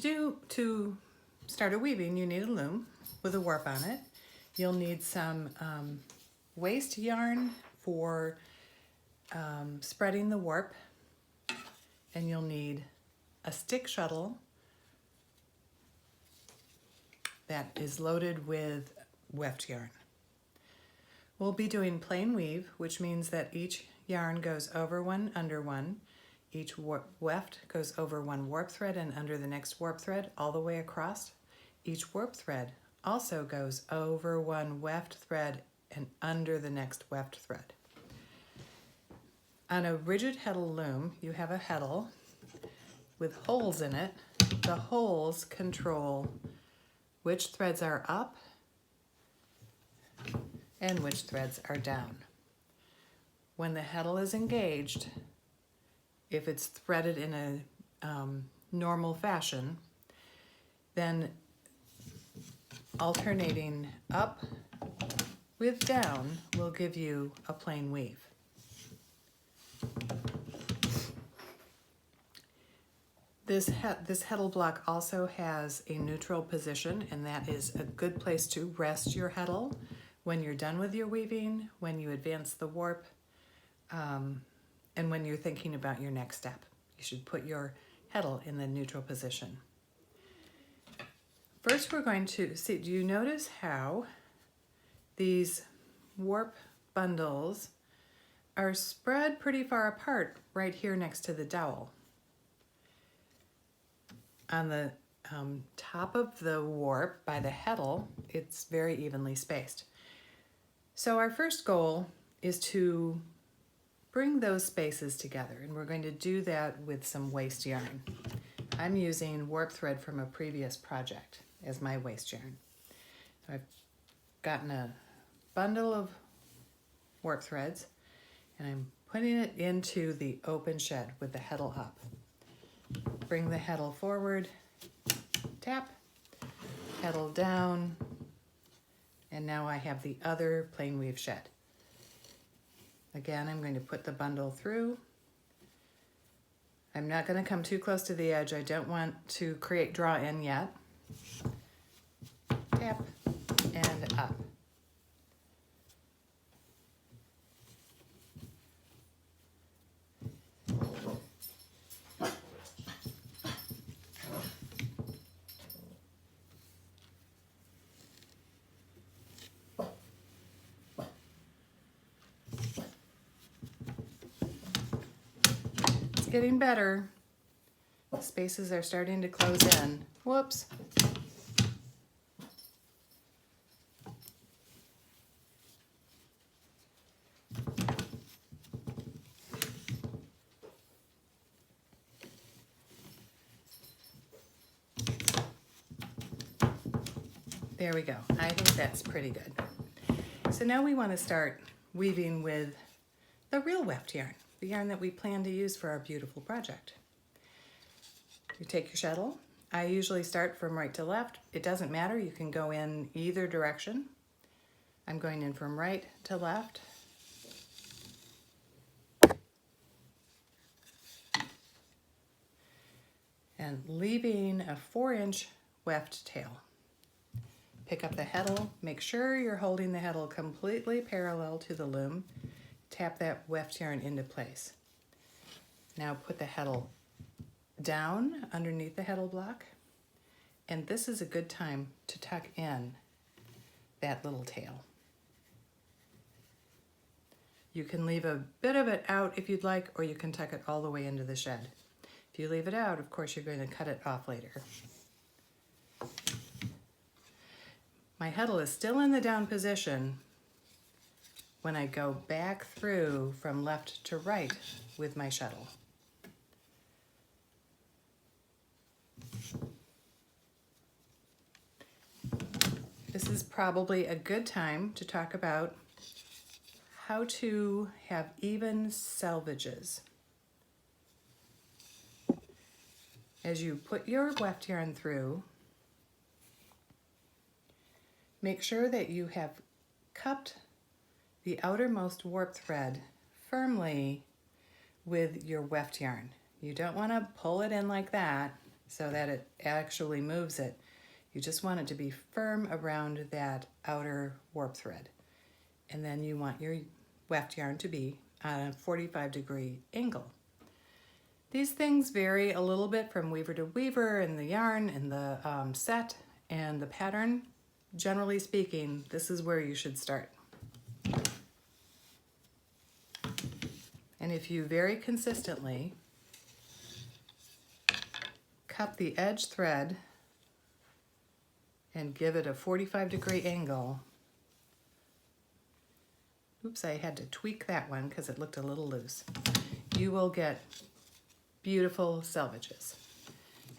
To start a weaving, you need a loom with a warp on it. You'll need some waste yarn for spreading the warp, and you'll need a stick shuttle that is loaded with weft yarn. We'll be doing plain weave, which means that each yarn goes over one, under one. Each weft goes over one warp thread and under the next warp thread all the way across. Each warp thread also goes over one weft thread and under the next weft thread. On a rigid heddle loom, you have a heddle with holes in it. The holes control which threads are up and which threads are down. When the heddle is engaged, if it's threaded in a normal fashion, then alternating up with down will give you a plain weave. This heddle block also has a neutral position, and that is a good place to rest your heddle when you're done with your weaving, when you advance the warp, and when you're thinking about your next step. You should put your heddle in the neutral position. First, we're going to see, do you notice how these warp bundles are spread pretty far apart right here next to the dowel? On the top of the warp by the heddle, it's very evenly spaced. So our first goal is to bring those spaces together, and we're going to do that with some waste yarn. I'm using warp thread from a previous project as my waste yarn. So I've gotten a bundle of warp threads, and I'm putting it into the open shed with the heddle up. Bring the heddle forward, tap, heddle down, and now I have the other plain weave shed. Again, I'm going to put the bundle through. I'm not going to come too close to the edge. I don't want to create draw in yet. Tap and up. Getting better. The spaces are starting to close in. Whoops. There we go. I think that's pretty good. So now we want to start weaving with the real weft yarn. The yarn that we plan to use for our beautiful project. You take your shuttle. I usually start from right to left. It doesn't matter, you can go in either direction. I'm going in from right to left. And leaving a 4-inch weft tail. Pick up the heddle, make sure you're holding the heddle completely parallel to the loom. Tap that weft yarn into place. Now put the heddle down underneath the heddle block, and this is a good time to tuck in that little tail. You can leave a bit of it out if you'd like, or you can tuck it all the way into the shed. If you leave it out, of course, you're going to cut it off later. My heddle is still in the down position when I go back through from left to right with my shuttle. This is probably a good time to talk about how to have even selvages. As you put your weft yarn through, make sure that you have cupped the outermost warp thread firmly with your weft yarn. You don't want to pull it in like that. so that it actually moves it. You just want it to be firm around that outer warp thread. And then you want your weft yarn to be on a 45-degree angle. These things vary a little bit from weaver to weaver in the yarn and the set and the pattern. Generally speaking, this is where you should start. And if you very consistently cut the edge thread and give it a 45-degree angle, oops, I had to tweak that one because it looked a little loose, you will get beautiful selvages.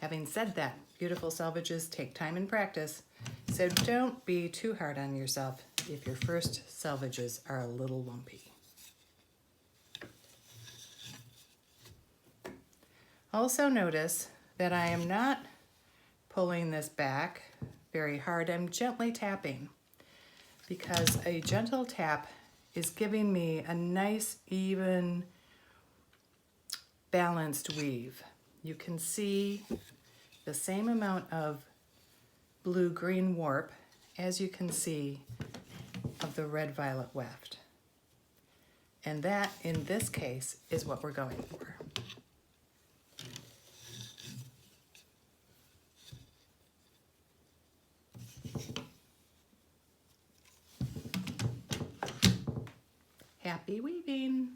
Having said that, beautiful selvages take time and practice, so don't be too hard on yourself if your first selvages are a little lumpy. Also notice that I am not pulling this back very hard. I'm gently tapping because a gentle tap is giving me a nice, even, balanced weave. You can see the same amount of blue-green warp as you can see of the red-violet weft. And that, in this case, is what we're going for. Happy weaving!